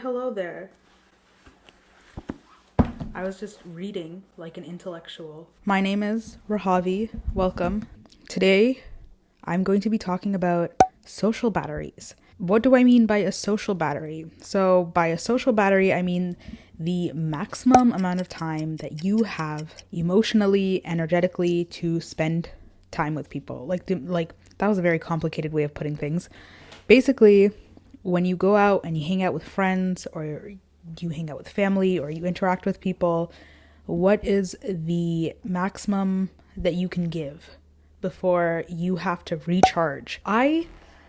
Hello there. I was just reading like an intellectual. My name is Rahavi. Welcome. Today, I'm going to be talking about social batteries. What do I mean by a social battery? So, by a social battery, I mean the maximum amount of time that you have emotionally, energetically to spend time with people. Like that was a very complicated way of putting things. Basically, when you go out and you hang out with friends or you hang out with family or you interact with people, what is the maximum that you can give before you have to recharge? I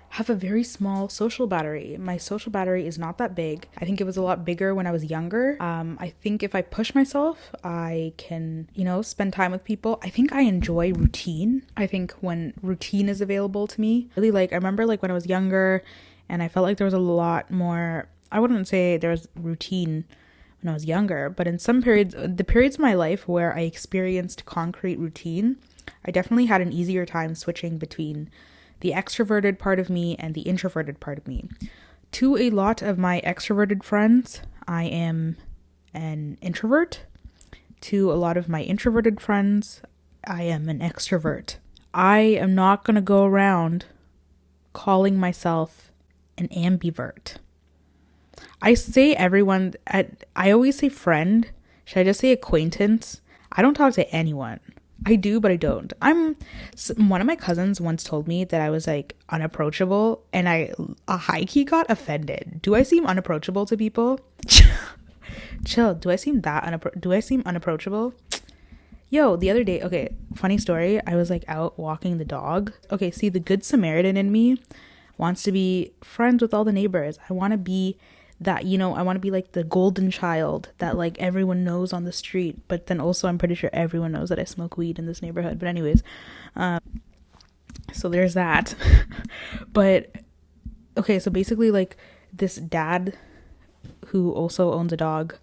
have a very small social battery. My social battery is not that big. I think it was a lot bigger when I was younger. I think if I push myself, I can, spend time with people. I think I enjoy routine. I think when routine is available to me, really I remember when I was younger and I felt like there was a lot more, I wouldn't say there was routine when I was younger, but in some periods, the periods of my life where I experienced concrete routine, I definitely had an easier time switching between the extroverted part of me and the introverted part of me. To a lot of my extroverted friends, I am an introvert. To a lot of my introverted friends, I am an extrovert. I am not going to go around calling myself an ambivert. I always say friend. Should I just say acquaintance? I don't talk to anyone. I do, but I don't. One of my cousins once told me that I was unapproachable, and I high key got offended. Do I seem unapproachable to people? Chill. Do I seem unapproachable? Yo, the other day, okay, funny story. I was out walking the dog. Okay, see, the good Samaritan in me wants to be friends with all the neighbors. I want to be that, I want to be the golden child that everyone knows on the street. But then also I'm pretty sure everyone knows that I smoke weed in this neighborhood. But anyways, so there's that. But okay, so basically this dad who also owns a dog,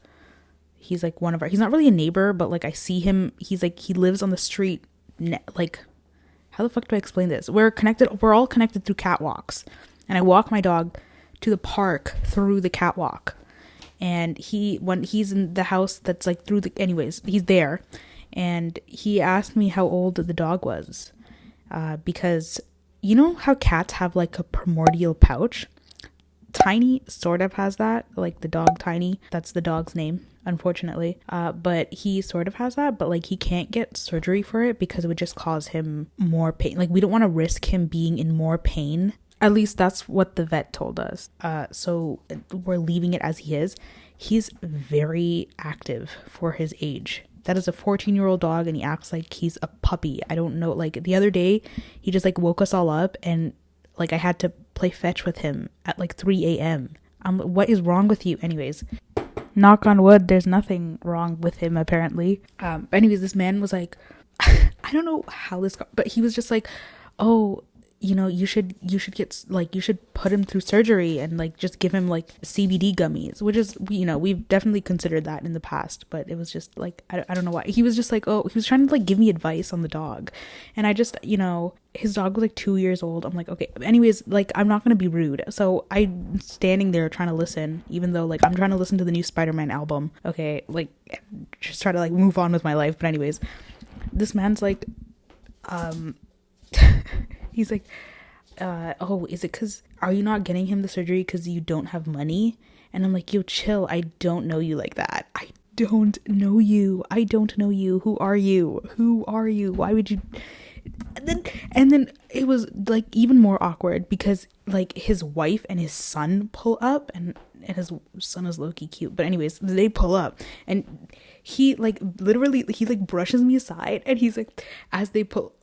he's he's not really a neighbor, but I see him, he lives on the street, how the fuck do I explain this? We're all connected through catwalks. And I walk my dog to the park through the catwalk. And when he's in the house that's he's there. And he asked me how old the dog was. Because you know how cats have a primordial pouch? Tiny sort of has that, the dog Tiny. That's the dog's name, unfortunately. But he sort of has that, but he can't get surgery for it because it would just cause him more pain. We don't want to risk him being in more pain. At least that's what the vet told us. So we're leaving it as he is. He's very active for his age. That is a 14-year-old dog, and he acts like he's a puppy. I don't know. The other day, he just woke us all up, and I had to play fetch with him at 3 a.m. What is wrong with you? Anyways, knock on wood, there's nothing wrong with him apparently. But anyways, this man was I don't know how this got, but he was just oh, you should get you should put him through surgery and just give him CBD gummies, which is, we've definitely considered that in the past, but it was just I don't know why. He was just oh, he was trying to give me advice on the dog, and I just, his dog was 2 years old. I'm okay, anyways, I'm not gonna be rude, so I'm standing there trying to listen, even though I'm trying to listen to the new Spider-Man album, okay, just try to move on with my life. But anyways, this man's he's oh, is it because, are you not getting him the surgery because you don't have money? And I'm yo, chill, I don't know you like that. I don't know you. Who are you? Why would you? And then it was even more awkward because his wife and his son pull up, and his son is low-key cute, but anyways, they pull up, and he literally he brushes me aside, and he's as they pull.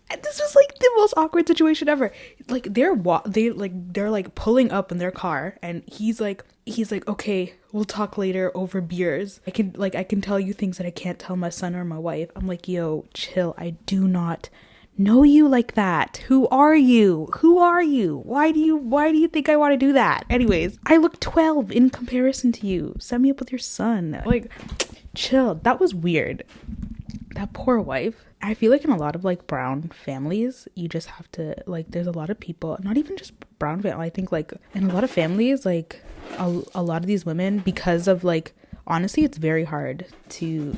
And this was the most awkward situation ever. They're pulling up in their car, and he's okay, we'll talk later over beers. I can tell you things that I can't tell my son or my wife. I'm yo, chill. I do not know you like that. Who are you? Why do you think I want to do that? Anyways, I look 12 in comparison to you. Set me up with your son. Chill. That was weird. that poor wife. I feel like in a lot of like brown families, you just have to like, there's a lot of people, not even just brown family. I think like in a lot of families, like a lot of these women, because of like, honestly, it's very hard to,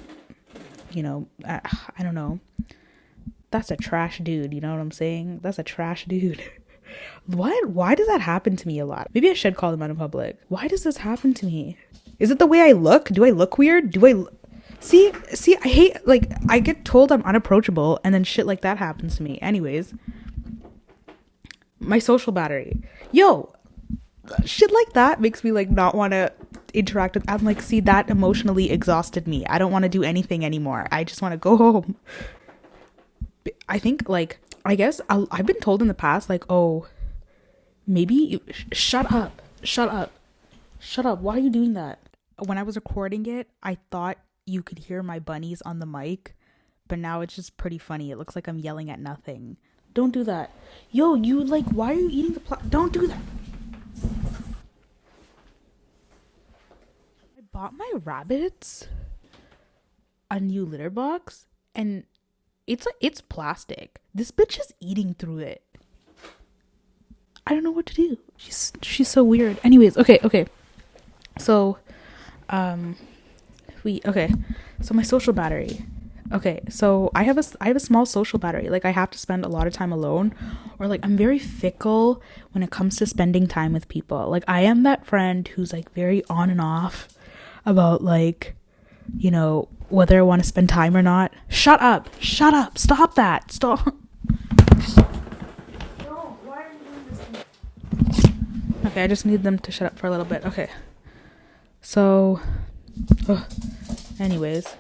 I don't know. That's a trash dude. You know what I'm saying? That's a trash dude. What? Why does that happen to me a lot? Maybe I should call them out in public. Why does this happen to me? Is it the way I look? Do I look weird? See, I hate, like, I get told I'm unapproachable and then shit like that happens to me. Anyways, my social battery. Yo, shit like that makes me, like, not want to interact with, I'm like, see, that emotionally exhausted me. I don't want to do anything anymore. I just want to go home. I think, like, I guess I've been told in the past, like, oh, maybe shut up. Why are you doing that? When I was recording it, I thought you could hear my bunnies on the mic, but now it's just pretty funny. It looks like I'm yelling at nothing. Don't do that. Yo, you, like, why are you eating the don't do that. I bought my rabbits a new litter box, and it's plastic. This bitch is eating through it. I don't know what to do. She's so weird. Anyways, okay. So, so my social battery. Okay, so I have a small social battery. Like, I have to spend a lot of time alone, or like I'm very fickle when it comes to spending time with people. Like, I am that friend who's like very on and off about, like, you know, whether I want to spend time or not. Shut up, stop that, stop. No, why are you doing this? Okay, I just need them to shut up for a little bit. Okay, so anyways,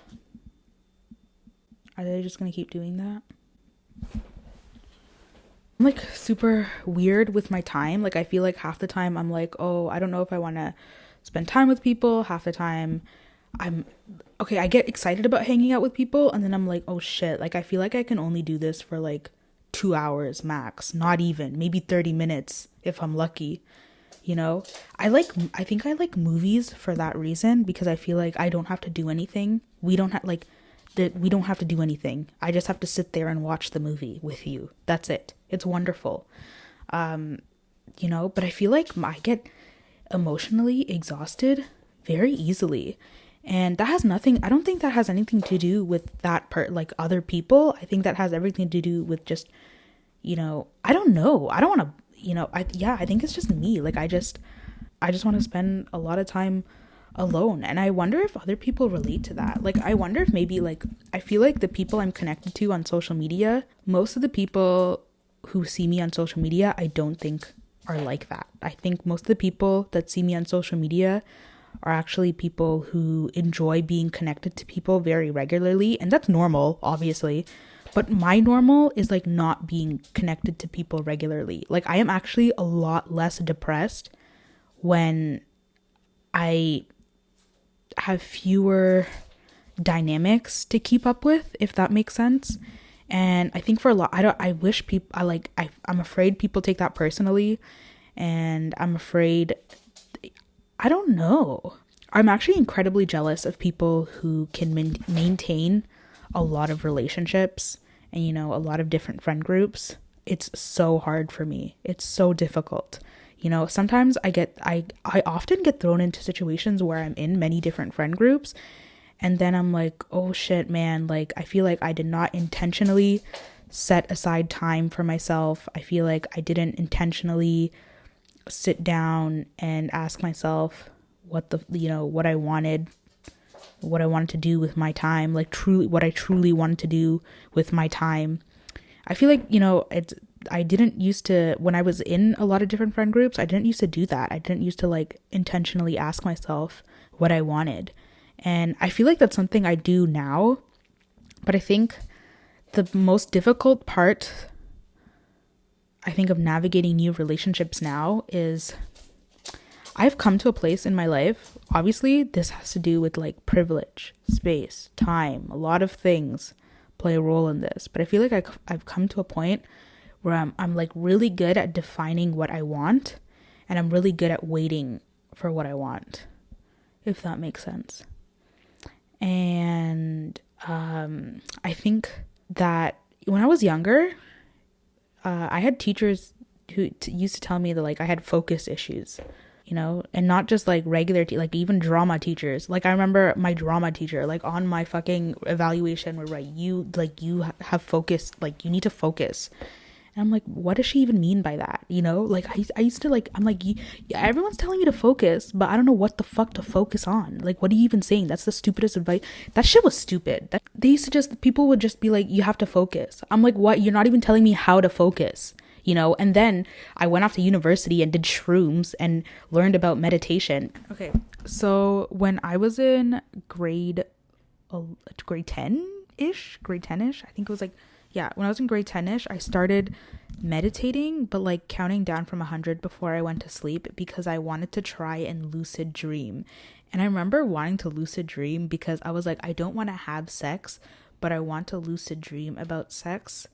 are they just gonna keep doing that? I'm like super weird with my time. Like, I feel like half the time I'm like, oh, I don't know if I want to spend time with people. Half the time I get excited about hanging out with people, and then I'm like, oh shit, like I feel like I can only do this for like 2 hours max, not even, maybe 30 minutes if I'm lucky. You know, I think I like movies for that reason, because I feel like I don't have to do anything. We don't have to do anything. I just have to sit there and watch the movie with you. That's it. It's wonderful. You know, but I feel like I get emotionally exhausted very easily. And that has nothing, I don't think that has anything to do with that like other people. I think that has everything to do with just, you know, I don't know. I don't want to, you know, I think it's just me. Like, I just want to spend a lot of time alone. And I wonder if other people relate to that. Like, I wonder if maybe, like, I feel like the people I'm connected to on social media, most of the people who see me on social media, I don't think are like that. I think most of the people that see me on social media are actually people who enjoy being connected to people very regularly. And that's normal, obviously. But my normal is like not being connected to people regularly. Like, I am actually a lot less depressed when I have fewer dynamics to keep up with, if that makes sense. And I think for a lot, I'm afraid people take that personally. And I'm afraid, I don't know. I'm actually incredibly jealous of people who can maintain a lot of relationships and, you know, a lot of different friend groups. It's so hard for me. It's so difficult. You know, sometimes I often get thrown into situations where I'm in many different friend groups, and then I'm like, oh shit, man, like, I feel like I did not intentionally set aside time for myself. I feel like I didn't intentionally sit down and ask myself what I wanted to do with my time, like truly what I truly wanted to do with my time. I feel like, you know, I didn't used to, when I was in a lot of different friend groups, I didn't used to do that. I didn't used to like intentionally ask myself what I wanted. And I feel like that's something I do now. But I think the most difficult part, I think, of navigating new relationships now is I've come to a place in my life, obviously this has to do with like privilege, space, time, a lot of things play a role in this, but I feel like I've come to a point where I'm like really good at defining what I want, and I'm really good at waiting for what I want, if that makes sense. And I think that when I was younger, I had teachers who used to tell me that like I had focus issues, and not just like regular, like even drama teachers. Like I remember my drama teacher, like on my fucking evaluation, would write, you have focus, like you need to focus. And I'm like, what does she even mean by that? Like I used to like, I'm like, everyone's telling me to focus, but I don't know what the fuck to focus on. Like, what are you even saying? That's the stupidest advice. That shit was stupid. They used to people would just be like, you have to focus. I'm like, what? You're not even telling me how to focus, And then I went off to university and did shrooms and learned about meditation. Okay. So when I was in grade 10-ish, I think it was like, yeah, when I was in grade 10-ish, I started meditating, but like counting down from 100 before I went to sleep because I wanted to try and lucid dream. And I remember wanting to lucid dream because I was like, I don't want to have sex, but I want to lucid dream about sex.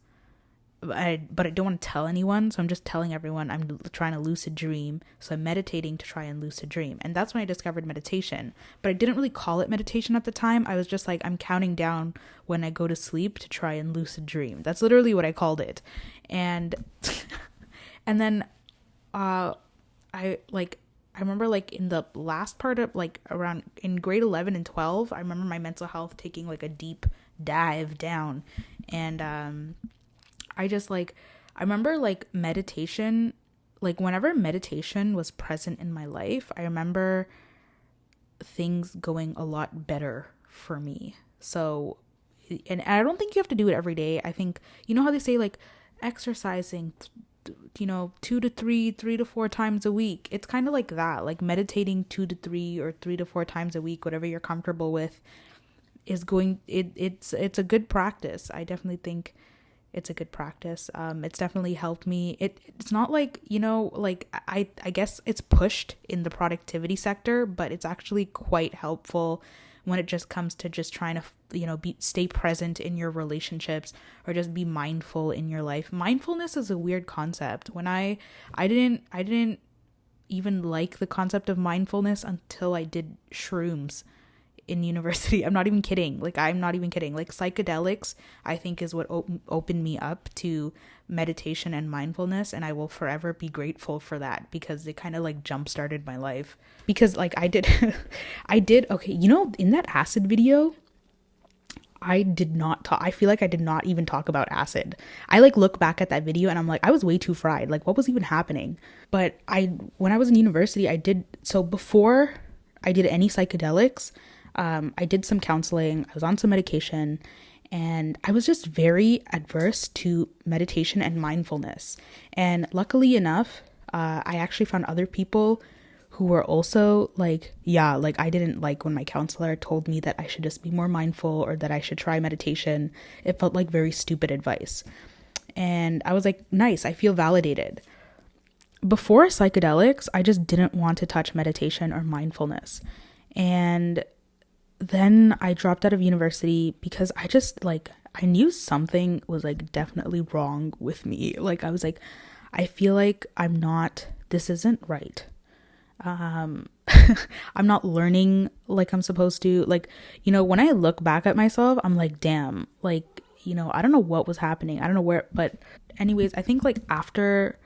But I don't want to tell anyone, so I'm just telling everyone I'm trying to lucid dream. So I'm meditating to try and lucid dream. And that's when I discovered meditation. But I didn't really call it meditation at the time. I was just like, I'm counting down when I go to sleep to try and lucid dream. That's literally what I called it. And and then I remember like in the last part of like around in grade 11 and 12, I remember my mental health taking like a deep dive down. And I remember like meditation, like whenever meditation was present in my life, I remember things going a lot better for me. So, and I don't think you have to do it every day. I think, how they say like exercising, 2 to 3 to 4 times a week. It's kind of like that, like meditating 2 to 3 or 3 to 4 times a week, whatever you're comfortable with is it's a good practice. I definitely think it's a good practice. It's definitely helped me. It's not like, like I guess it's pushed in the productivity sector, but it's actually quite helpful when it just comes to just trying to, stay present in your relationships or just be mindful in your life. Mindfulness is a weird concept. When I didn't even like the concept of mindfulness until I did shrooms in university. I'm not even kidding. Like psychedelics, I think is what opened me up to meditation and mindfulness. And I will forever be grateful for that because it kind of like jump started my life. Because like I did, okay, in that acid video, I feel like I did not even talk about acid. I like look back at that video and I'm like, I was way too fried. Like what was even happening? But when I was in university, before I did any psychedelics, I did some counseling, I was on some medication, and I was just very adverse to meditation and mindfulness. And luckily enough, I actually found other people who were also like, yeah, like I didn't like when my counselor told me that I should just be more mindful or that I should try meditation. It felt like very stupid advice. And I was like, nice, I feel validated. Before psychedelics, I just didn't want to touch meditation or mindfulness. And then I dropped out of university because I just like, I knew something was like definitely wrong with me. Like I was like, I feel like this isn't right. I'm not learning like I'm supposed to. Like, when I look back at myself, I'm like, damn, like, I don't know what was happening. I don't know where, but anyways, I think like after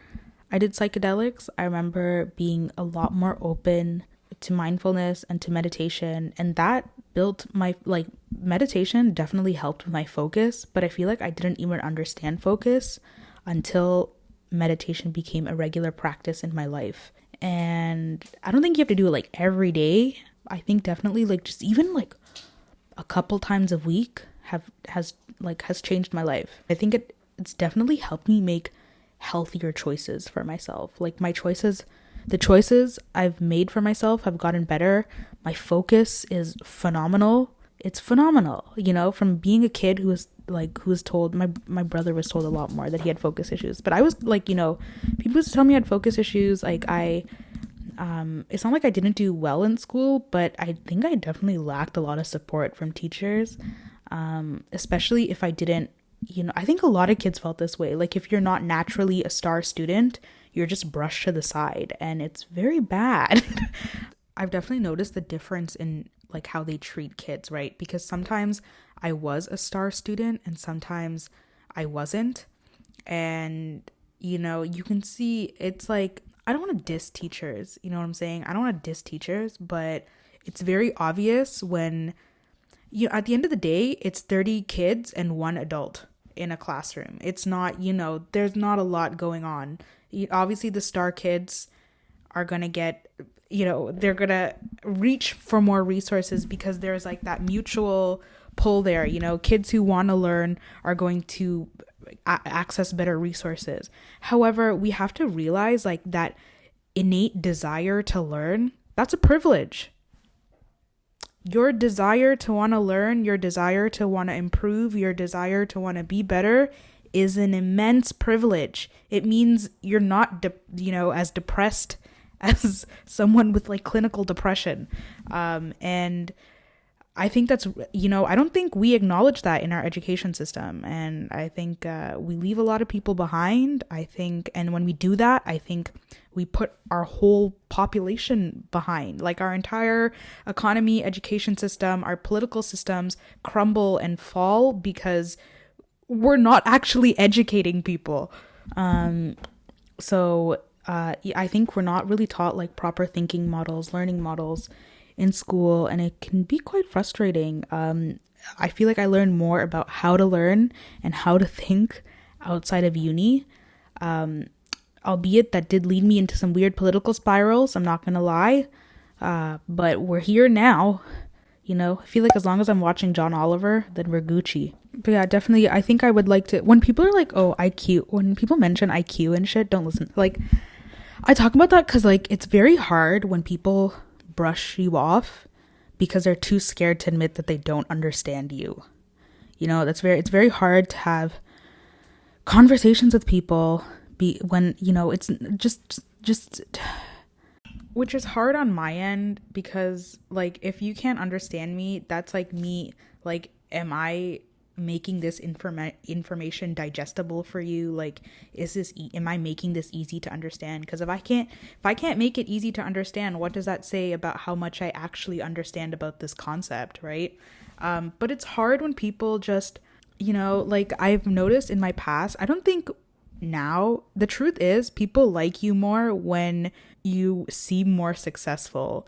I did psychedelics, I remember being a lot more open to mindfulness and to meditation, and that built my like meditation definitely helped with my focus, but I feel like I didn't even understand focus until meditation became a regular practice in my life. And I don't think you have to do it like every day. I think definitely like just even like a couple times a week has changed my life. I think it's definitely helped me make healthier choices for myself. Like the choices I've made for myself have gotten better. My focus is phenomenal. It's phenomenal, from being a kid who was told, my brother was told a lot more that he had focus issues. But I was like, people used to tell me I had focus issues. Like it's not like I didn't do well in school, but I think I definitely lacked a lot of support from teachers. Especially if I didn't, I think a lot of kids felt this way. Like if you're not naturally a star student, you're just brushed to the side, and it's very bad. I've definitely noticed the difference in like how they treat kids, right? Because sometimes I was a star student and sometimes I wasn't. And, you know, you can see it's like, I don't want to diss teachers, you know what I'm saying? I don't want to diss teachers, but it's very obvious when, you know, at the end of the day, it's 30 kids and one adult in a classroom. It's not, you know, there's not a lot going on. Obviously, the star kids are going to get, you know, they're going to reach for more resources because there's like that mutual pull there. You know, kids who want to learn are going to access better resources. However, we have to realize like that innate desire to learn, that's a privilege. Your desire to want to learn, your desire to want to improve, your desire to want to be better is an immense privilege. It means you're not, as depressed as someone with like clinical depression. And I think that's, you know, I don't think we acknowledge that in our education system. And I think we leave a lot of people behind. I think, and when we do that, I think we put our whole population behind. Like our entire economy, education system, our political systems crumble and fall because we're not actually educating people. So I think we're not really taught like proper thinking models, learning models in school, and it can be quite frustrating. I feel like I learned more about how to learn and how to think outside of uni. Albeit that did lead me into some weird political spirals, I'm not gonna lie. But we're here now, you know. I feel like as long as I'm watching John Oliver, then we're Gucci. But yeah, definitely, I think I would like to, when people are like, oh, IQ, when people mention IQ and shit, don't listen. Like, I talk about that because, like, it's very hard when people brush you off because they're too scared to admit that they don't understand you. You know, it's very hard to have conversations with people when, you know, it's just which is hard on my end because, like, if you can't understand me, that's like me, like, am I making this information digestible for you? Like, am I making this easy to understand? Because if I can't make it easy to understand, what does that say about how much I actually understand about this concept, right? But it's hard when people just, you know, like, I've noticed in my past, I don't think now, the truth is people like you more when you seem more successful,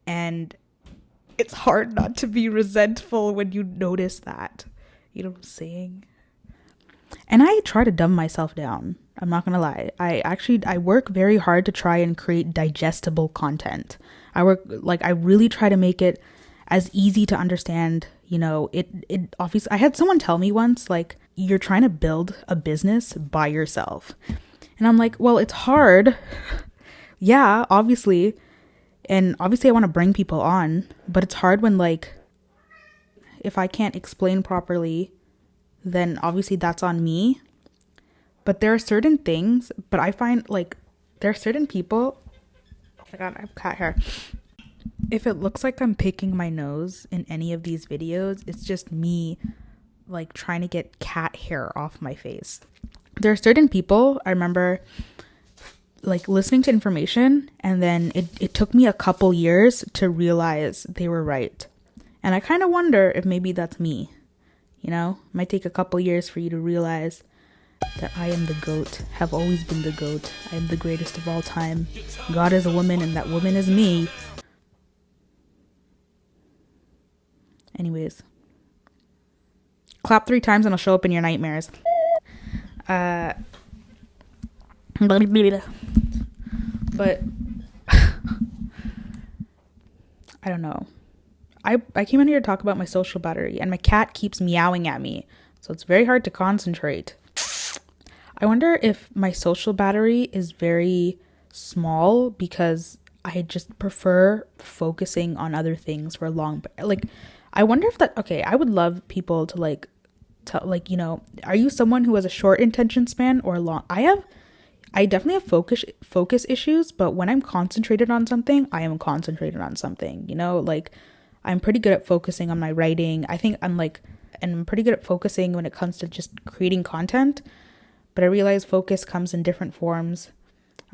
and it's hard not to be resentful when you notice that. You know what I'm saying? And I try to dumb myself down. I'm not gonna lie. I work very hard to try and create digestible content. I really try to make it as easy to understand. You know, it obviously, I had someone tell me once, like, you're trying to build a business by yourself. And I'm like, well, it's hard. Yeah, obviously. And obviously I want to bring people on, but it's hard when, like, if I can't explain properly, then obviously that's on me. But there are certain things, but I find, like, there are certain people, oh my god, I have cat hair. If it looks like I'm picking my nose in any of these videos, it's just me, like, trying to get cat hair off my face. There are certain people, I remember, like, listening to information, and then it took me a couple years to realize they were right. And I kind of wonder if maybe that's me. You know, it might take a couple years for you to realize that I am the GOAT, have always been the GOAT. I am the greatest of all time. God is a woman, and that woman is me. Anyways. Clap 3 times and I'll show up in your nightmares. But I don't know. I came in here to talk about my social battery, and my cat keeps meowing at me, so it's very hard to concentrate. I wonder if my social battery is very small because I just prefer focusing on other things for long. Like, I wonder if that, okay, I would love people to, like, you know, are you someone who has a short attention span or long? I definitely have focus issues, but when I'm concentrated on something, I am concentrated on something, you know, like, I'm pretty good at focusing on my writing. I think I'm pretty good at focusing when it comes to just creating content, but I realize focus comes in different forms.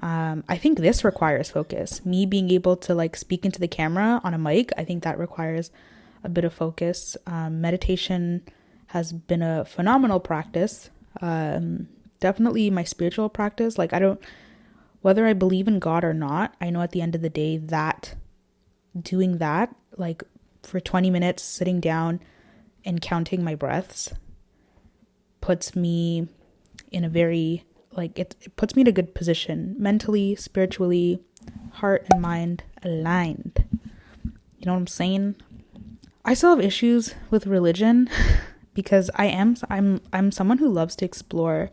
I think this requires focus. Me being able to like speak into the camera on a mic, I think that requires a bit of focus. Meditation has been a phenomenal practice. Definitely my spiritual practice. Like whether I believe in God or not, I know at the end of the day that doing that, like for 20 minutes, sitting down and counting my breaths puts me in a very, like, it puts me in a good position, mentally, spiritually, heart and mind aligned. You know what I'm saying? I still have issues with religion because I'm someone who loves to explore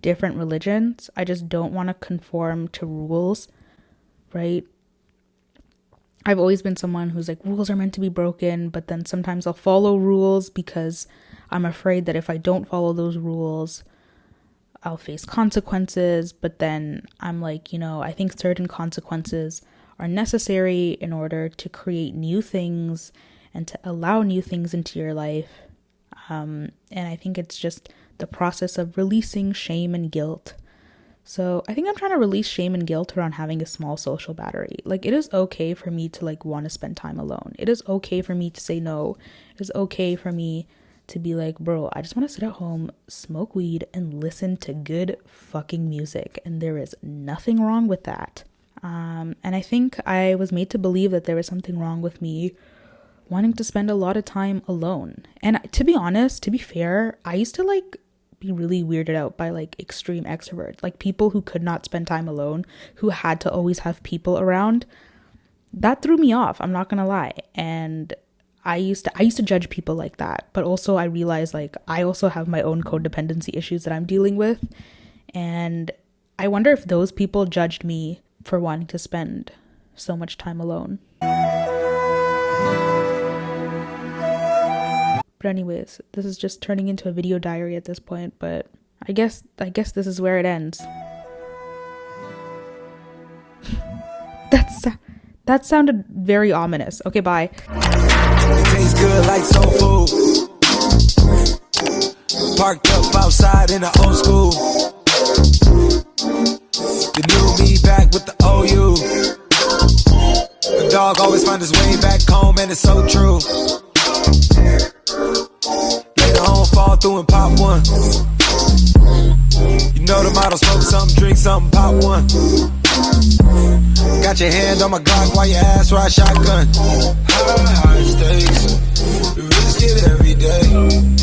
different religions. I just don't want to conform to rules, right? I've always been someone who's like, rules are meant to be broken, but then sometimes I'll follow rules because I'm afraid that if I don't follow those rules, I'll face consequences. But then I'm like, I think certain consequences are necessary in order to create new things and to allow new things into your life. And I think it's just the process of releasing shame and guilt. So I think I'm trying to release shame and guilt around having a small social battery. Like, it is okay for me to like want to spend time alone. It is okay for me to say no. It is okay for me to be like, bro, I just want to sit at home, smoke weed, and listen to good fucking music. And there is nothing wrong with that. And I think I was made to believe that there was something wrong with me wanting to spend a lot of time alone. And to be honest, to be fair, I used to like be really weirded out by like extreme extroverts, like people who could not spend time alone, who had to always have people around. That threw me off, I'm not gonna lie. And I used to judge people like that, but also I realized like I also have my own codependency issues that I'm dealing with, and I wonder if those people judged me for wanting to spend so much time alone. But anyways, this is just turning into a video diary at this point, but I guess this is where it ends. That sounded very ominous. Okay, bye. It tastes good like soul food. Parked up outside in the old school. The new me back with the OU. The dog always finds his way back home, and it's so true. Later on, fall through and pop one. You know the motto, smoke something, drink something, pop one. Got your hand on my Glock while your ass ride shotgun. High stakes, risk it every day.